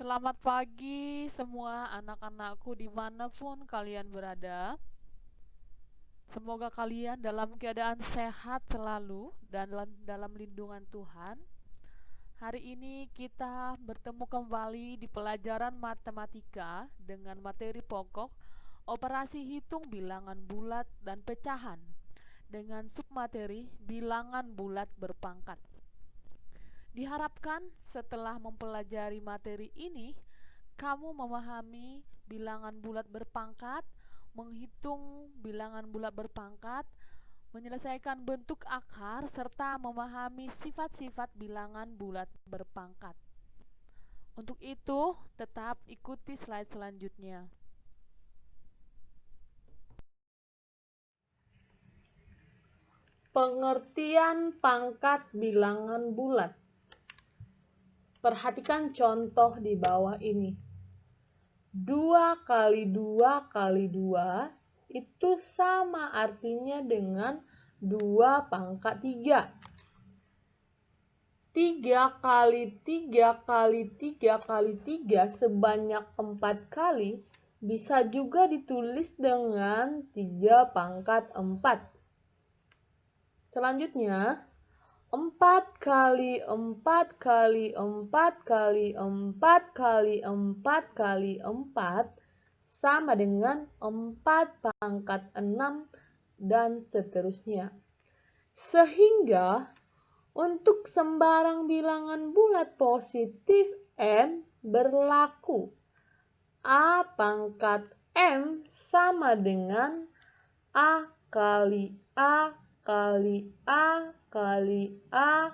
Selamat pagi semua anak-anakku dimanapun kalian berada. Semoga kalian dalam keadaan sehat selalu dan dalam lindungan Tuhan. Hari ini kita bertemu kembali di pelajaran matematika dengan materi pokok operasi hitung bilangan bulat dan pecahan dengan submateri bilangan bulat berpangkat. Diharapkan setelah mempelajari materi ini, kamu memahami bilangan bulat berpangkat, menghitung bilangan bulat berpangkat, menyelesaikan bentuk akar, serta memahami sifat-sifat bilangan bulat berpangkat. Untuk itu, tetap ikuti slide selanjutnya. Pengertian pangkat bilangan bulat. Perhatikan contoh di bawah ini. 2 kali 2 kali 2 itu sama artinya dengan 2 pangkat 3. 3 kali 3 kali 3 kali 3 sebanyak 4 kali bisa juga ditulis dengan 3 pangkat 4. Selanjutnya, 4 kali 4 kali 4 kali 4 kali 4 kali 4 sama dengan 4 pangkat 6 dan seterusnya. Sehingga untuk sembarang bilangan bulat positif n berlaku. A pangkat m sama dengan A kali A kali A kali A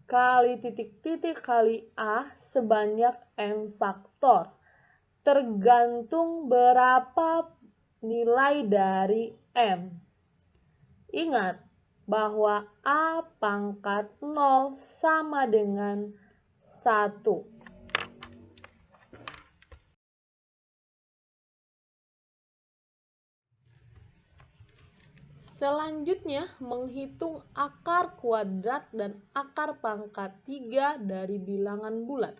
kali titik-titik kali A sebanyak m faktor, tergantung berapa nilai dari m. Ingat bahwa A pangkat 0 sama dengan 1. Selanjutnya, menghitung akar kuadrat dan akar pangkat 3 dari bilangan bulat.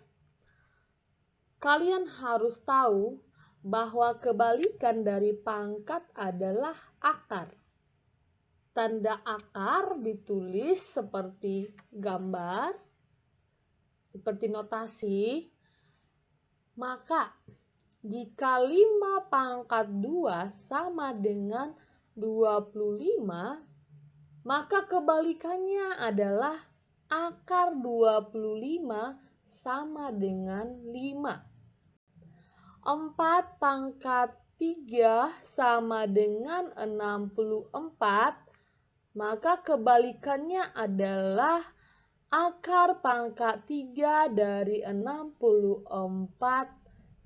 Kalian harus tahu bahwa kebalikan dari pangkat adalah akar. Tanda akar ditulis seperti gambar, seperti notasi. Maka, jika 5 pangkat 2 sama dengan 25, maka kebalikannya adalah akar 25 sama dengan 5. 4 pangkat 3 sama dengan 64, maka kebalikannya adalah akar pangkat 3 dari 64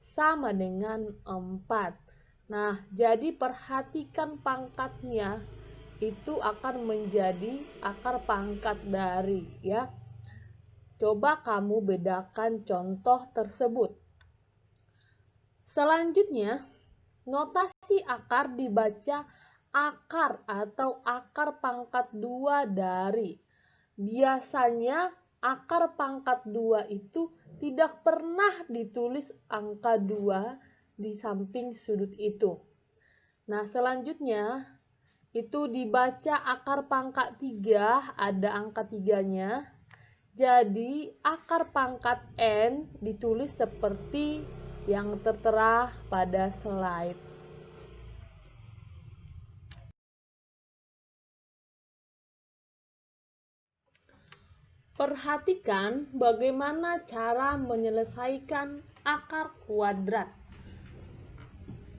sama dengan 4. Nah, jadi perhatikan pangkatnya, itu akan menjadi akar pangkat dari, ya. Coba kamu bedakan contoh tersebut. Selanjutnya, notasi akar dibaca akar atau akar pangkat 2 dari. Biasanya akar pangkat 2 itu tidak pernah ditulis angka 2 di samping sudut itu. Nah, selanjutnya itu dibaca akar pangkat 3, ada angka 3-nya. Jadi, akar pangkat n ditulis seperti yang tertera pada slide. Perhatikan bagaimana cara menyelesaikan akar kuadrat.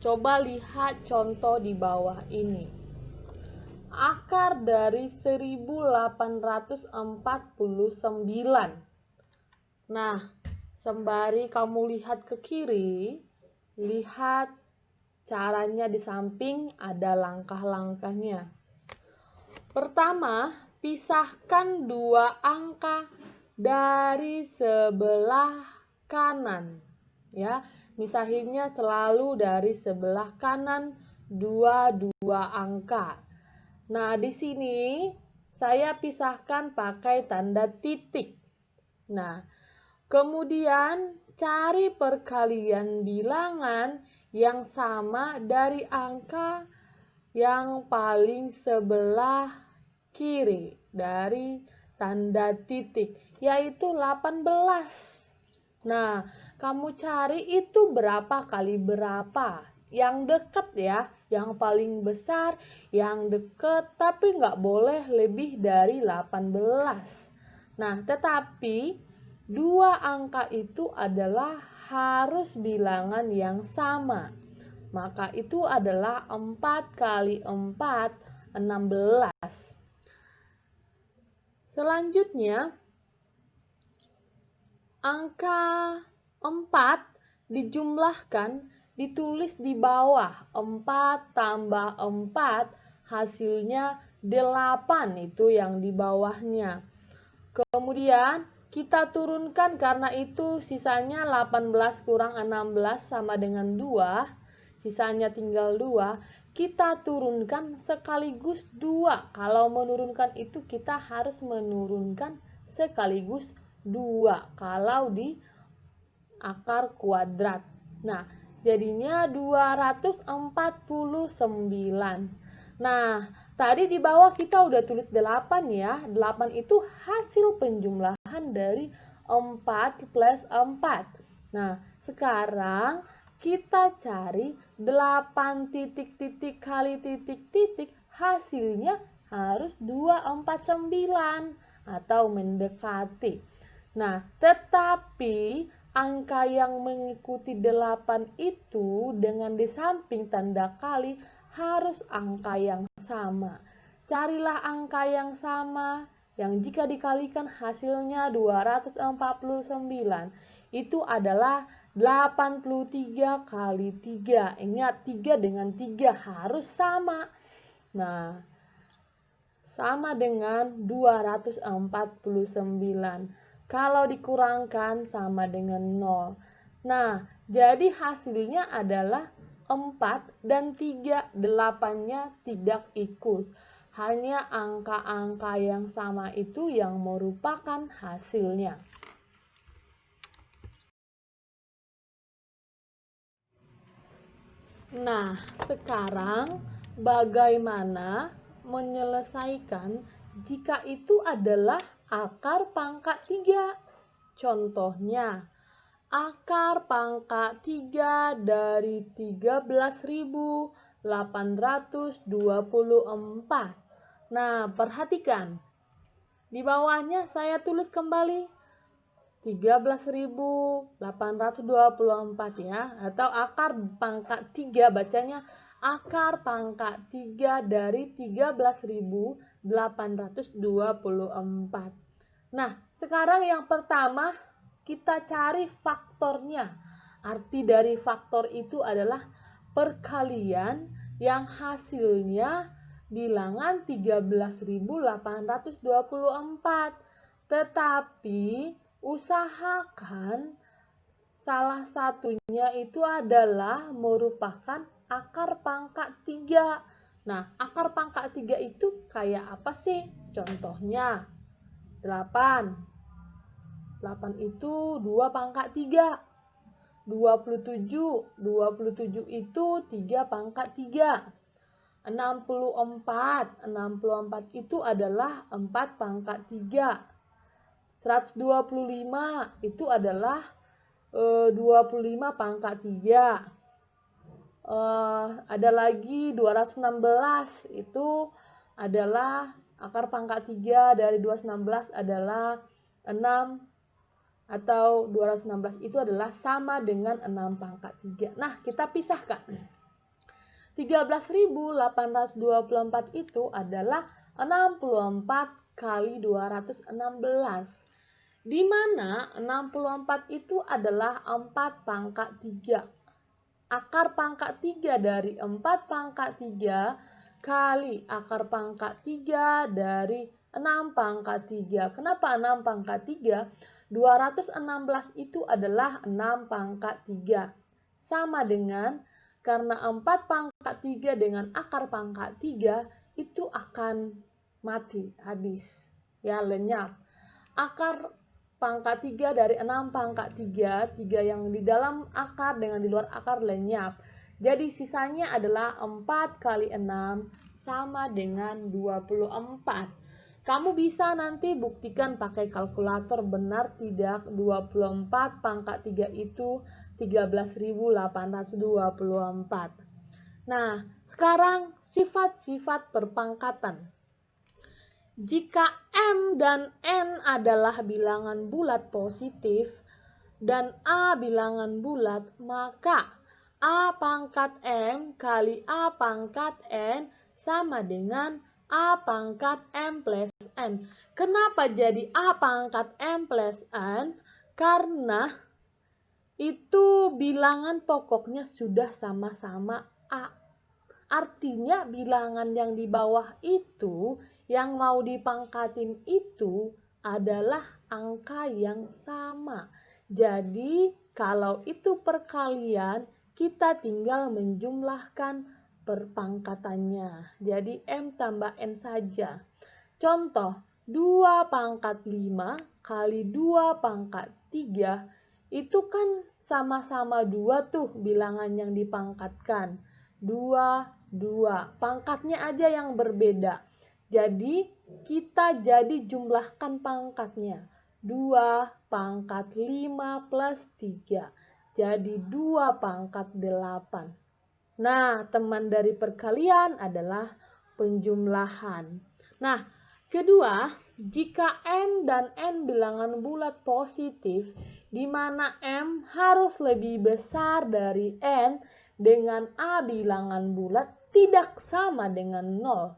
Coba lihat contoh di bawah ini. Akar dari 1849. Nah, sembari kamu lihat ke kiri, lihat caranya di samping ada langkah-langkahnya. Pertama, pisahkan dua angka dari sebelah kanan. Ya, misahinnya selalu dari sebelah kanan dua angka. Nah, di sini saya pisahkan pakai tanda titik. Nah, Kemudian cari perkalian bilangan yang sama dari angka yang paling sebelah kiri dari tanda titik, yaitu 18. Nah, kamu cari itu berapa kali berapa. Yang dekat ya, yang paling besar, yang dekat, tapi nggak boleh lebih dari 18. Nah, tetapi dua angka itu adalah harus bilangan yang sama. Maka itu adalah 4 kali 4, 16. Selanjutnya, angka 4 dijumlahkan, ditulis di bawah. 4 tambah 4 hasilnya 8, itu yang di bawahnya. Kemudian kita turunkan karena itu sisanya 18 kurang 16 sama dengan 2. Sisanya tinggal 2. Kita turunkan sekaligus 2. Kalau menurunkan itu kita harus menurunkan sekaligus 2 kalau di akar kuadrat. Nah, jadinya 249. Nah, tadi di bawah kita udah tulis 8 ya. 8 itu hasil penjumlahan dari 4 plus 4. Nah, sekarang kita cari 8 titik-titik kali titik-titik, hasilnya harus 249 atau mendekati. Nah, tetapi angka yang mengikuti 8 itu dengan di samping tanda kali harus angka yang sama. Carilah angka yang sama yang jika dikalikan hasilnya 249. Itu adalah 83 kali 3. Ingat, 3 dengan 3 harus sama. Nah, sama dengan 249. Kalau dikurangkan sama dengan 0. Nah, jadi hasilnya adalah 4 dan 3, 8-nya tidak ikut. Hanya angka-angka yang sama itu yang merupakan hasilnya. Nah, sekarang bagaimana menyelesaikan jika itu adalah akar pangkat 3? Contohnya, akar pangkat 3 dari 13.824. Nah, perhatikan. Di bawahnya saya tulis kembali 13.824 ya, atau akar pangkat 3, bacanya akar pangkat 3 dari 13.824. Nah, sekarang yang pertama kita cari faktornya. Arti dari faktor itu adalah perkalian yang hasilnya bilangan 13.824. Tetapi usahakan salah satunya itu adalah merupakan akar pangkat 3. Nah, akar pangkat 3 itu kayak apa sih? Contohnya 8. 8 itu 2 pangkat 3. 27. 27 itu 3 pangkat 3. 64. 64 itu adalah 4 pangkat 3. 125 itu adalah 25 pangkat 3. Ada lagi 216 itu adalah akar pangkat 3 dari 216 adalah 6, atau 216 itu adalah sama dengan 6 pangkat 3. Nah, kita pisahkan. 13.824 itu adalah 64 kali 216. Di mana 64 itu adalah 4 pangkat 3. Akar pangkat 3 dari 4 pangkat 3 kali akar pangkat 3 dari 6 pangkat 3. Kenapa 6 pangkat 3? 216 itu adalah 6 pangkat 3. Sama dengan, karena 4 pangkat 3 dengan akar pangkat 3 itu akan mati, habis. Ya, lenyap. Akar pangkat 3 dari 6 pangkat 3, 3 yang di dalam akar dengan di luar akar lenyap. Jadi sisanya adalah 4 kali 6 sama dengan 24. Kamu bisa nanti buktikan pakai kalkulator, benar tidak 24 pangkat 3 itu 13.824. Nah, sekarang sifat-sifat perpangkatan. Jika M dan N adalah bilangan bulat positif dan A bilangan bulat, maka A pangkat M kali A pangkat N sama dengan A pangkat M plus N. Kenapa jadi A pangkat M plus N? Karena itu bilangan pokoknya sudah sama-sama A. Artinya bilangan yang di bawah itu, yang mau dipangkatin itu adalah angka yang sama. Jadi kalau itu perkalian, kita tinggal menjumlahkan perpangkatannya. Jadi M tambah N saja. Contoh, 2 pangkat 5 kali 2 pangkat 3, itu kan sama-sama 2 tuh bilangan yang dipangkatkan. 2, 2. Pangkatnya aja yang berbeda. Jadi kita jumlahkan pangkatnya. 2 pangkat 5 plus 3. Jadi 2 pangkat 8. Nah, teman dari perkalian adalah penjumlahan. Nah, kedua, jika M dan N bilangan bulat positif, di mana M harus lebih besar dari N dengan A bilangan bulat tidak sama dengan 0,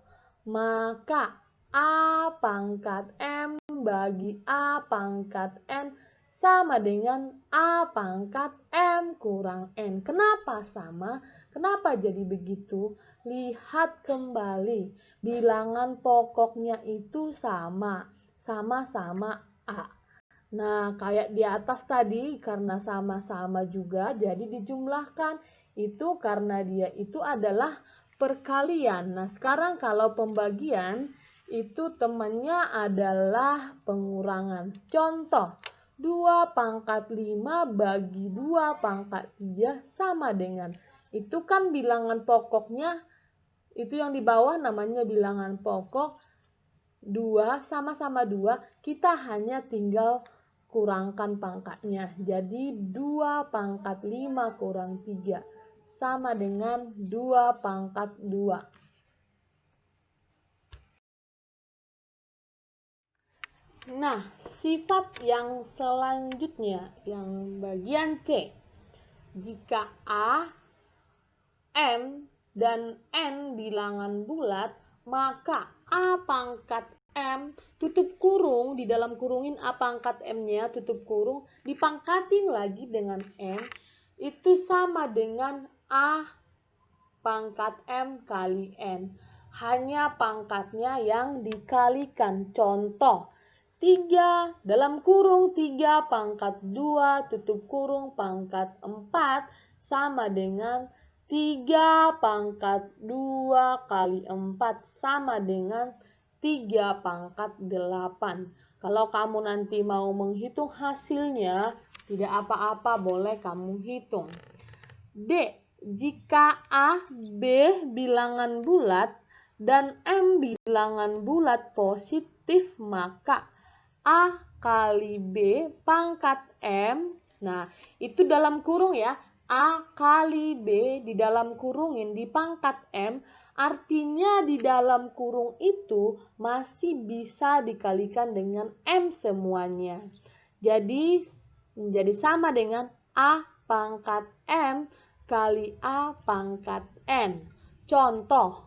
maka A pangkat M bagi A pangkat N sama dengan A pangkat M kurang N. Kenapa sama? Kenapa jadi begitu? Lihat kembali, bilangan pokoknya itu sama, sama-sama A. Nah, kayak di atas tadi, karena sama-sama juga, jadi dijumlahkan. Itu karena dia itu adalah perkalian. Nah, sekarang kalau pembagian, itu temannya adalah pengurangan. Contoh, 2 pangkat 5 bagi 2 pangkat 3 sama dengan. Itu kan bilangan pokoknya, itu yang di bawah namanya bilangan pokok. 2 sama-sama 2, kita hanya tinggal kurangkan pangkatnya. Jadi 2 pangkat 5 kurang 3 sama dengan 2 pangkat 2. Nah, sifat yang selanjutnya, yang bagian C. Jika A, M, dan N bilangan bulat, maka A pangkat M, tutup kurung, di dalam kurungin A pangkat M-nya, tutup kurung, dipangkatin lagi dengan M, itu sama dengan A pangkat M kali N. Hanya pangkatnya yang dikalikan. Contoh, 3 dalam kurung 3 pangkat 2 tutup kurung pangkat 4 sama dengan 3 pangkat 2 kali 4 sama dengan 3 pangkat 8. Kalau kamu nanti mau menghitung hasilnya, tidak apa-apa, boleh kamu hitung. D. Jika A, B bilangan bulat dan M bilangan bulat positif, maka A kali B pangkat M. Nah, itu dalam kurung ya. A kali B di dalam kurungin di pangkat M. Artinya di dalam kurung itu masih bisa dikalikan dengan M semuanya. Jadi menjadi sama dengan A pangkat M kali A pangkat N. Contoh,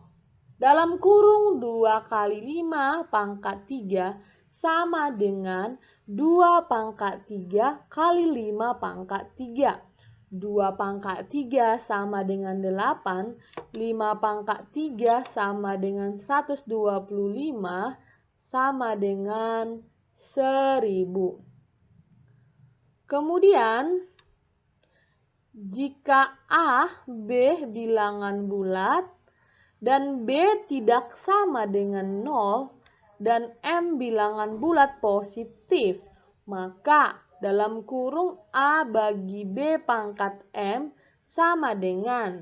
dalam kurung 2 kali 5 pangkat 3 sama dengan 2 pangkat 3 kali 5 pangkat 3. 2 pangkat 3 sama dengan 8, 5 pangkat 3 sama dengan 125, sama dengan 1000. Kemudian, jika A, B bilangan bulat dan B tidak sama dengan 0 dan M bilangan bulat positif, Maka dalam kurung A bagi B pangkat M sama dengan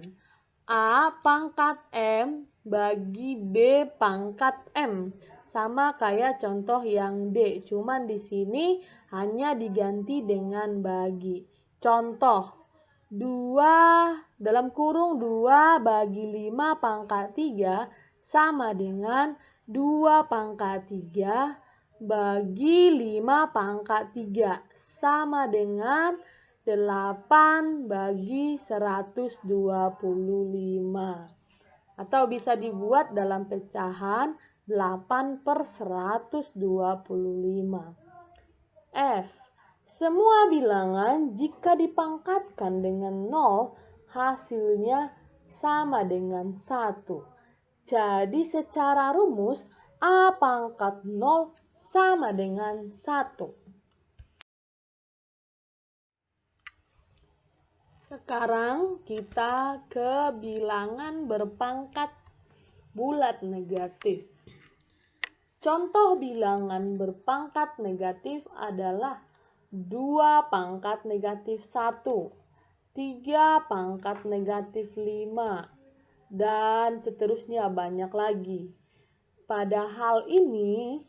A pangkat M bagi B pangkat M. Sama kayak contoh yang D, cuman di sini hanya diganti dengan bagi. Contoh, 2 dalam kurung 2 bagi 5 pangkat 3 sama dengan 2 pangkat 3 bagi 5 pangkat 3 sama dengan 8 bagi 125. Atau bisa dibuat dalam pecahan 8/125. F. Semua bilangan jika dipangkatkan dengan 0 hasilnya sama dengan 1. Jadi secara rumus A pangkat 0 sama dengan 1. Sekarang kita ke bilangan berpangkat bulat negatif. Contoh bilangan berpangkat negatif adalah 2 pangkat negatif 1, 3 pangkat negatif 5, dan seterusnya banyak lagi. Pada hal ini,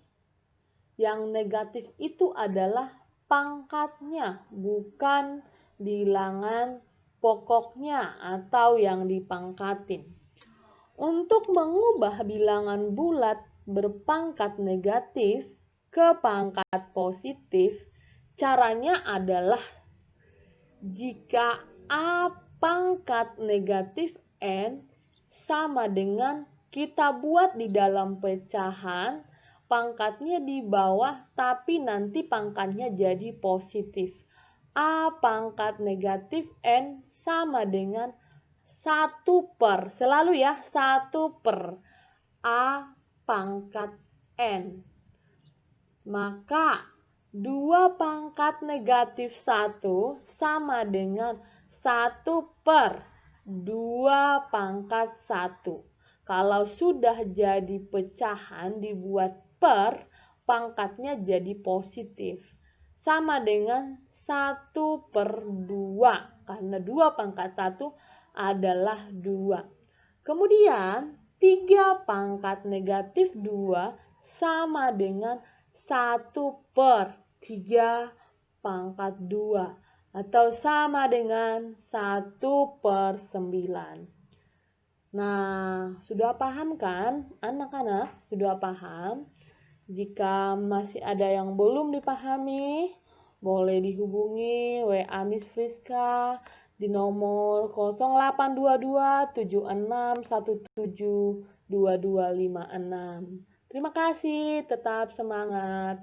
yang negatif itu adalah pangkatnya, bukan bilangan pokoknya atau yang dipangkatin. Untuk mengubah bilangan bulat berpangkat negatif ke pangkat positif, caranya adalah jika A pangkat negatif N sama dengan kita buat di dalam pecahan, pangkatnya di bawah tapi nanti pangkatnya jadi positif. A pangkat negatif N sama dengan 1/, selalu ya 1/, A pangkat N. Maka 2 pangkat negatif 1 sama dengan 1/2 pangkat 1. Kalau sudah jadi pecahan dibuat per, pangkatnya jadi positif. Sama dengan 1/2, karena 2 pangkat 1 adalah 2. Kemudian 3 pangkat negatif 2 sama dengan 1/3 pangkat 2 atau sama dengan 1/9. Nah, sudah paham kan anak-anak? Sudah paham? Jika masih ada yang belum dipahami, boleh dihubungi WA Miss Friska di nomor 0822 7617 2256. Terima kasih, tetap semangat.